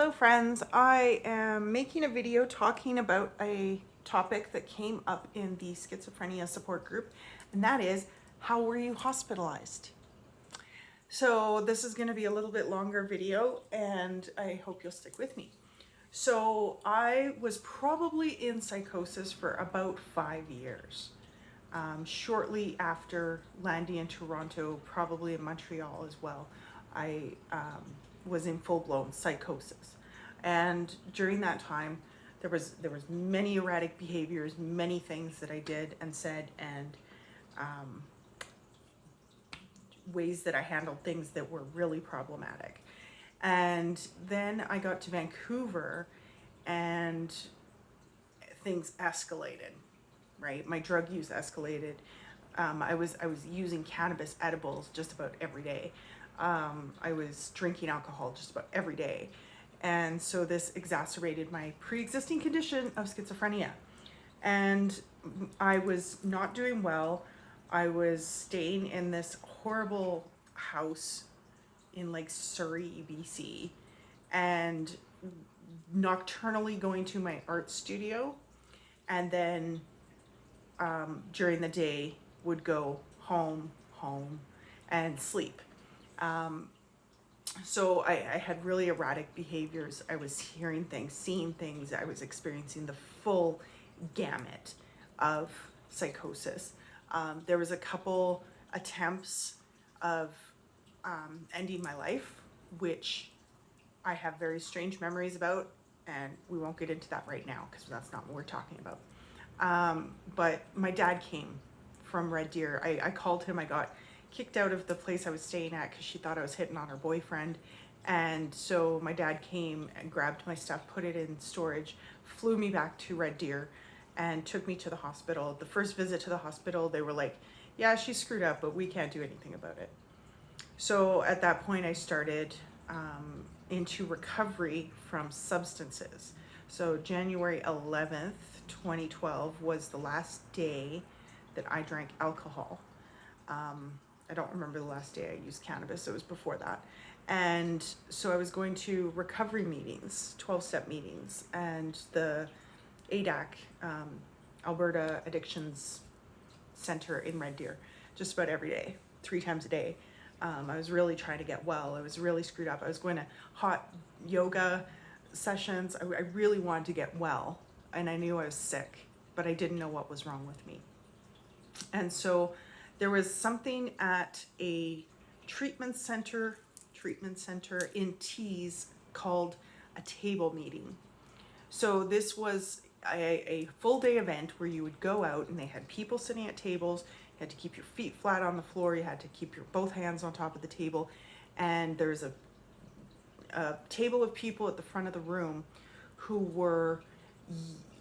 Hello friends, I am making a video talking about a topic that came up in the schizophrenia support group, and that is, how were you hospitalized? So this is going to be a little bit longer video, and I hope you'll stick with me. So I was probably in psychosis for about 5 years. Shortly after landing in Toronto, probably in Montreal as well, I was in full-blown psychosis. And during that time, there was many erratic behaviors, many things that I did and said, and ways that I handled things that were really problematic. And then I got to Vancouver and things escalated, right? My drug use escalated. I was using cannabis edibles just about every day. I was drinking alcohol just about every day. And so this exacerbated my pre-existing condition of schizophrenia. And I was not doing well. I was staying in this horrible house in like Surrey, BC, and nocturnally going to my art studio, and then during the day would go home and sleep. So I had really erratic behaviors. I was hearing things, seeing things. I was experiencing the full gamut of psychosis. There was a couple attempts of ending my life, which I have very strange memories about, and we won't get into that right now because that's not what we're talking about. But my dad came from Red Deer. I called him. I got kicked out of the place I was staying at because she thought I was hitting on her boyfriend. And so my dad came and grabbed my stuff, put it in storage, flew me back to Red Deer, and took me to the hospital. The first visit to the hospital, they were like, yeah, she's screwed up, but we can't do anything about it. So at that point, I started into recovery from substances. So January 11th, 2012 was the last day that I drank alcohol. I don't remember the last day I used cannabis. It was before that. And so I was going to recovery meetings, 12-step meetings, and the ADAC, Alberta Addictions Center in Red Deer, just about every day, 3 times a day. I was really trying to get well. I was really screwed up. I was going to hot yoga sessions. I really wanted to get well, and I knew I was sick, but I didn't know what was wrong with me. And so there was something at a treatment center in Tees called a table meeting. So this was a full day event where you would go out and they had people sitting at tables. You had to keep your feet flat on the floor. You had to keep your both hands on top of the table. And there's a table of people at the front of the room who were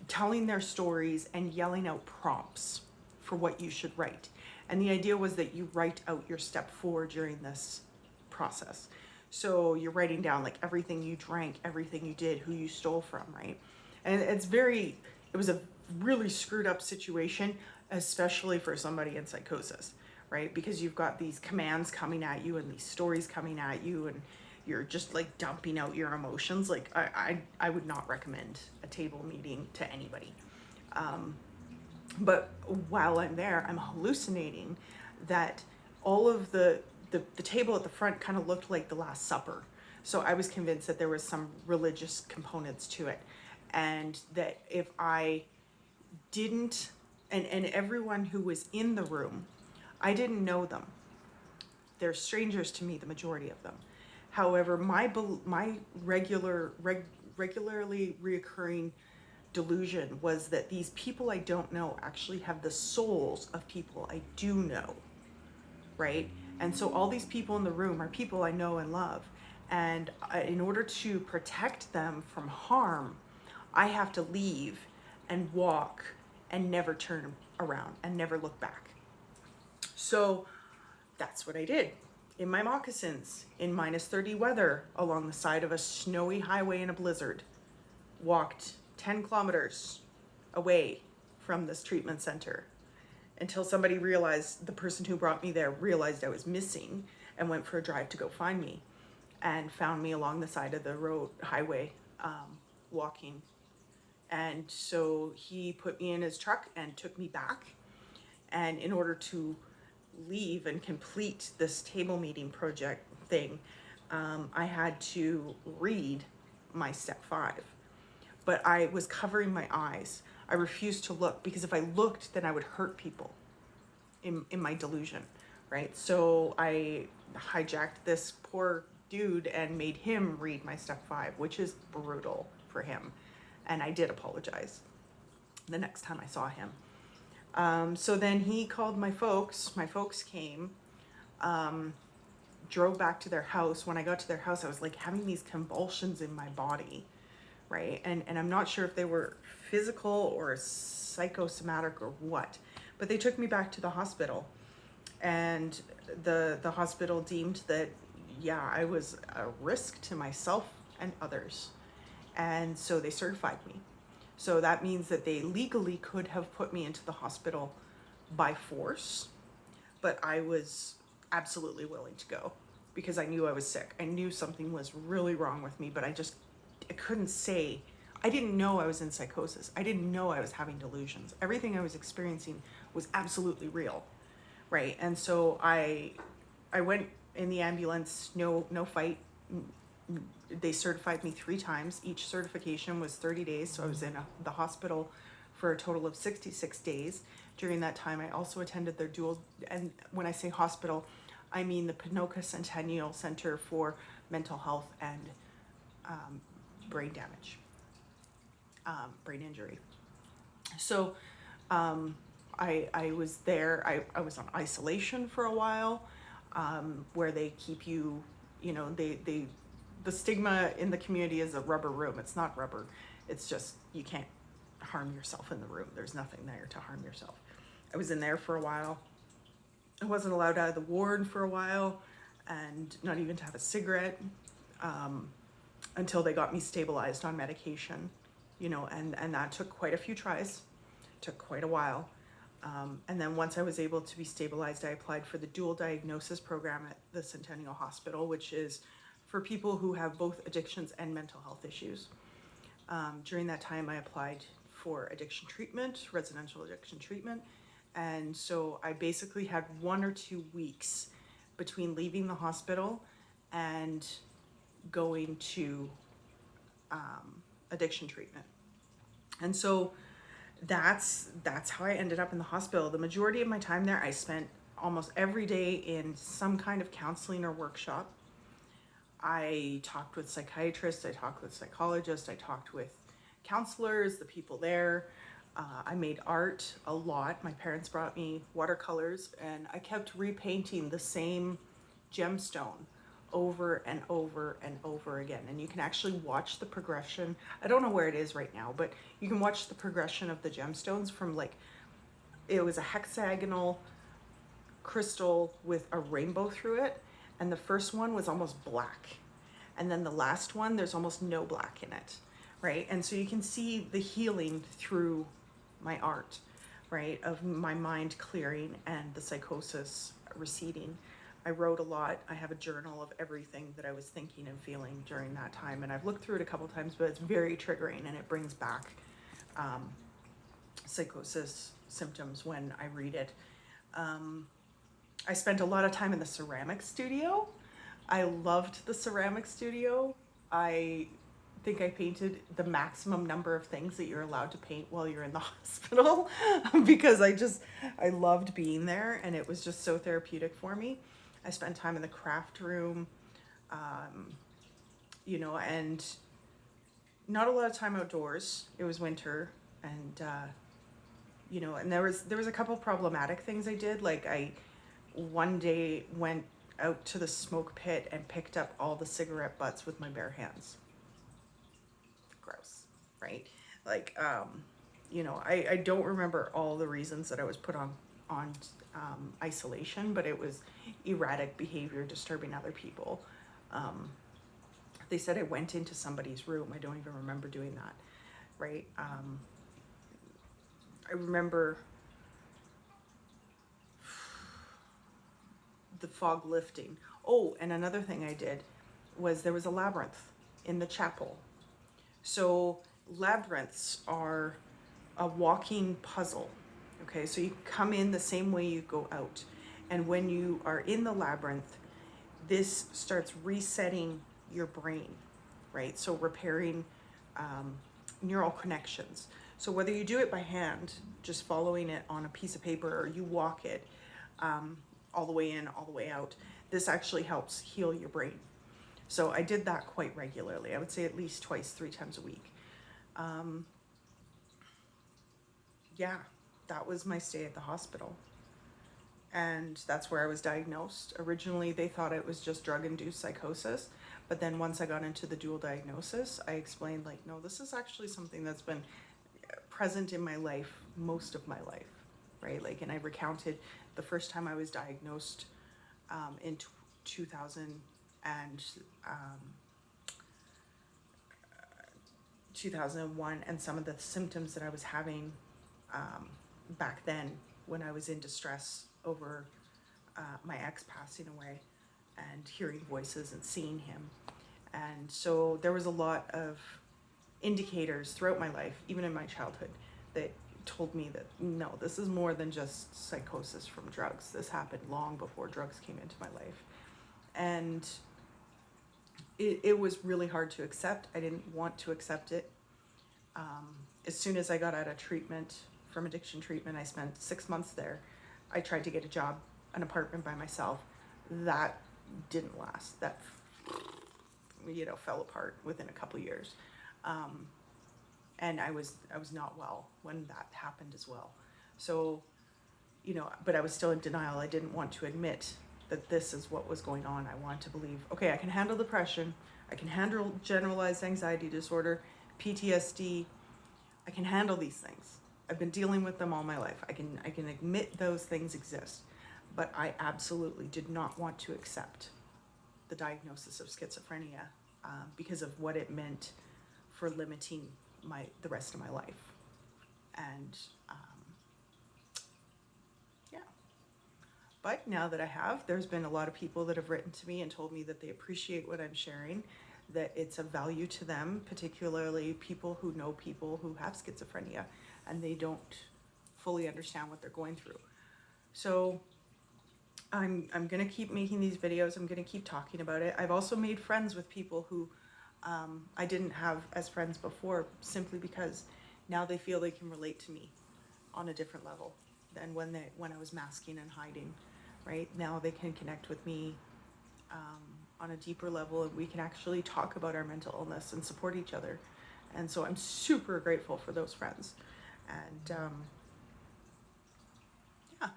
telling their stories and yelling out prompts for what you should write. And the idea was that you write out your step 4 during this process. So you're writing down like everything you drank, everything you did, who you stole from, right? And it was a really screwed up situation, especially for somebody in psychosis, right? Because you've got these commands coming at you and these stories coming at you, and you're just like dumping out your emotions. Like I would not recommend a table meeting to anybody. But while I'm there, I'm hallucinating that all of the table at the front kind of looked like the Last Supper. So I was convinced that there was some religious components to it. And that if I didn't, and everyone who was in the room, I didn't know them. They're strangers to me, the majority of them. However, my regularly reoccurring delusion was that these people I don't know actually have the souls of people I do know, right? And so all these people in the room are people I know and love. And in order to protect them from harm, I have to leave and walk and never turn around and never look back. So that's what I did. In my moccasins, in -30 weather, along the side of a snowy highway in a blizzard, walked 10 kilometers away from this treatment center until somebody realized, the person who brought me there realized I was missing and went for a drive to go find me. and found me along the side of the highway, walking. And so he put me in his truck and took me back. And in order to leave and complete this table meeting project thing, I had to read my step 5. But I was covering my eyes. I refused to look, because if I looked, then I would hurt people in my delusion, right? So I hijacked this poor dude and made him read my step 5, which is brutal for him. And I did apologize the next time I saw him. So then he called my folks. My folks came, drove back to their house. When I got to their house, I was like having these convulsions in my body, right? And I'm not sure if they were physical or psychosomatic or what, but they took me back to the hospital, and the hospital deemed that, yeah, I was a risk to myself and others. And so they certified me. So that means that they legally could have put me into the hospital by force, but I was absolutely willing to go because I knew I was sick. I knew something was really wrong with me, but I couldn't say. I didn't know I was in psychosis. I didn't know I was having delusions. Everything I was experiencing was absolutely real, right? And so I went in the ambulance, no fight. They certified me 3 times. Each certification was 30 days. So I was in the hospital for a total of 66 days. During that time, I also attended their dual, and when I say hospital, I mean the PONOKA Centennial Center for Mental Health and Brain Damage, brain injury. So I was there. I was on isolation for a while, where they keep you, the stigma in the community is a rubber room. It's not rubber. It's just, you can't harm yourself in the room. There's nothing there to harm yourself. I was in there for a while. I wasn't allowed out of the ward for a while, and not even to have a cigarette, until they got me stabilized on medication, and that took quite a few tries, took quite a while. And then once I was able to be stabilized, I applied for the dual diagnosis program at the Centennial Hospital, which is for people who have both addictions and mental health issues. During that time, I applied for addiction treatment, residential addiction treatment. And so I basically had 1 or 2 weeks between leaving the hospital and going to addiction treatment. And so that's how I ended up in the hospital. The majority of my time there, I spent almost every day in some kind of counseling or workshop. I talked with psychiatrists, I talked with psychologists, I talked with counselors, the people there. I made art a lot. My parents brought me watercolors, and I kept repainting the same gemstone over and over and over again. And you can actually watch the progression. I don't know where it is right now, but you can watch the progression of the gemstones from, like, it was a hexagonal crystal with a rainbow through it. And the first one was almost black. And then the last one, there's almost no black in it, right? And so you can see the healing through my art, right? Of my mind clearing and the psychosis receding. I wrote a lot. I have a journal of everything that I was thinking and feeling during that time. And I've looked through it a couple times, but it's very triggering, and it brings back psychosis symptoms when I read it. I spent a lot of time in the ceramic studio. I loved the ceramic studio. I think I painted the maximum number of things that you're allowed to paint while you're in the hospital because I loved being there, and it was just so therapeutic for me. I spent time in the craft room, and not a lot of time outdoors. It was winter, and, and there was a couple problematic things I did. Like, I one day went out to the smoke pit and picked up all the cigarette butts with my bare hands. Gross, right? Like, I don't remember all the reasons that I was put on isolation, but it was erratic behavior, disturbing other people. They said I went into somebody's room. I don't even remember doing that, right? I remember the fog lifting. Oh, and another thing I did was there was a labyrinth in the chapel. So labyrinths are a walking puzzle. Okay, so you come in the same way you go out. And when you are in the labyrinth, this starts resetting your brain, right? So repairing neural connections. So whether you do it by hand, just following it on a piece of paper, or you walk it all the way in, all the way out, this actually helps heal your brain. So I did that quite regularly. I would say at least twice, 3 times a week. Yeah, that was my stay at the hospital. And that's where I was diagnosed. Originally, they thought it was just drug-induced psychosis. But then once I got into the dual diagnosis, I explained, like, no, this is actually something that's been present in my life most of my life, right? Like, and I recounted the first time I was diagnosed in 2001, and some of the symptoms that I was having back then when I was in distress over my ex passing away, and hearing voices and seeing him. And so there was a lot of indicators throughout my life, even in my childhood, that told me that no, this is more than just psychosis from drugs. This happened long before drugs came into my life. And it was really hard to accept. I didn't want to accept it. As soon as I got out of treatment, from addiction treatment, I spent 6 months there. I tried to get a job, an apartment by myself. That didn't last. That, fell apart within a couple years. And I was not well when that happened as well. So, but I was still in denial. I didn't want to admit that this is what was going on. I wanted to believe, okay, I can handle depression. I can handle generalized anxiety disorder, PTSD. I can handle these things. I've been dealing with them all my life. I can admit those things exist. But I absolutely did not want to accept the diagnosis of schizophrenia because of what it meant for limiting the rest of my life. And yeah. But now that I have, there's been a lot of people that have written to me and told me that they appreciate what I'm sharing, that it's of value to them, particularly people who know people who have schizophrenia and they don't fully understand what they're going through. So I'm gonna keep making these videos. I'm gonna keep talking about it. I've also made friends with people who I didn't have as friends before, simply because now they feel they can relate to me on a different level than when I was masking and hiding, right? Now they can connect with me on a deeper level, and we can actually talk about our mental illness and support each other. And so I'm super grateful for those friends. And yeah,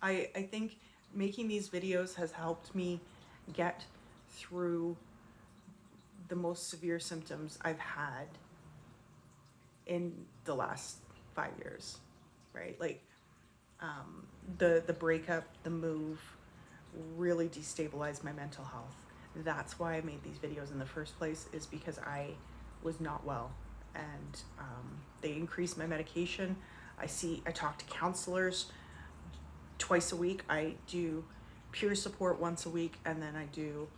I think making these videos has helped me get through the most severe symptoms I've had in the last 5 years, right? Like the breakup, the move really destabilized my mental health. That's why I made these videos in the first place, is because I was not well, and they increased my medication. I talk to counselors twice a week. I do peer support once a week, and then I do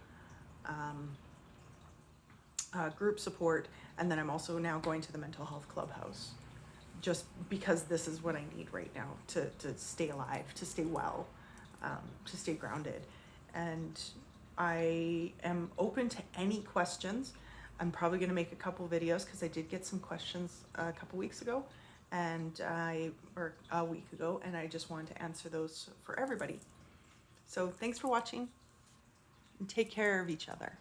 group support, and then I'm also now going to the mental health clubhouse, just because this is what I need right now to stay alive, to stay well, to stay grounded. And I am open to any questions. I'm probably going to make a couple videos because I did get some questions a couple weeks ago, or a week ago, and I just wanted to answer those for everybody. So thanks for watching, and take care of each other.